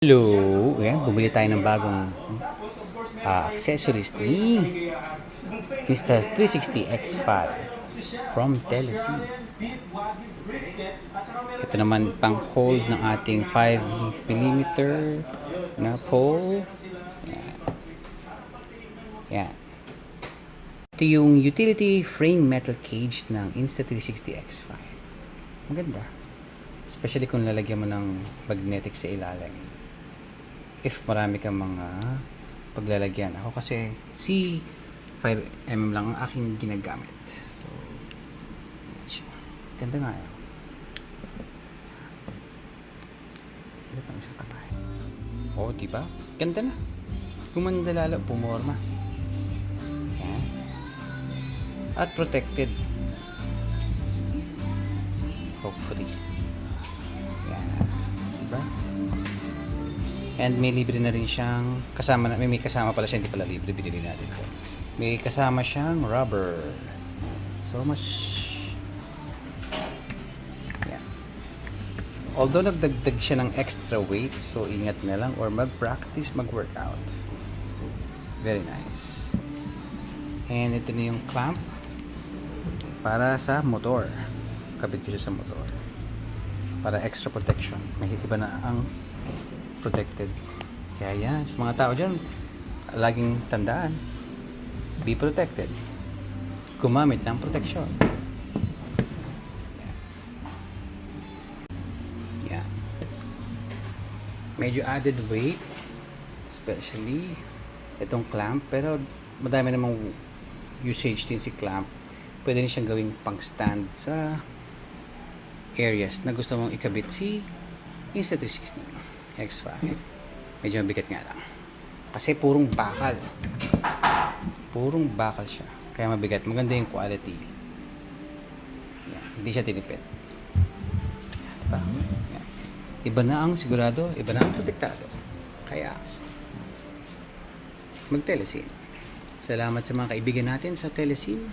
Hello! Ayan, bumili tayo ng bagong accessories ni Insta360 X5 from Telesyn. Ito naman pang hold ng ating 5mm na pole. Ayan. Ito yung utility frame metal cage ng Insta360 X5. Maganda. Especially kung lalagyan mo ng magnetic sa ilalim. If marami kang mga paglalagyan. Ako kasi si 5mm lang ang aking ginagamit. So, ganda nga yun. Ano pang isang kamay? Oo, diba? Ganda na. Gumanda lalo, pumorma. Yan. At protected. Hopefully. Yan. Diba? And may libre na rin siyang kasama na, may kasama pala siya, hindi pala libre, binili natin ito. May kasama siyang rubber. So much. Yeah. Although nagdagdag siya ng extra weight, so ingat na lang or mag-practice, mag-workout. Very nice. And ito na yung clamp para sa motor. Kabit ko siya sa motor. Para extra protection. May iba na ang protected. Kaya yan, sa mga tao dyan, laging tandaan, be protected. Gumamit ng protection. Yan. Medyo added weight, especially itong clamp, pero madami namang usage din si clamp. Pwede rin siyang gawing pang stand sa areas na gusto mong ikabit si Insta360 X5. Medyo mabigat nga lang. Kasi purong bakal. Purong bakal siya. Kaya mabigat. Maganda yung quality. Yan. Hindi siya tinipid. Diba? Yan. Iba na ang sigurado, iba na ang protektado. Kaya, mag-Telesyn. Salamat sa mga kaibigan natin sa Telesyn.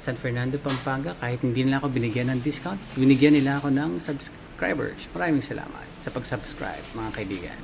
San Fernando, Pampanga. Kahit hindi nila ako binigyan ng discount, binigyan nila ako ng subscribers. Maraming salamat sa pag-subscribe, mga kaibigan.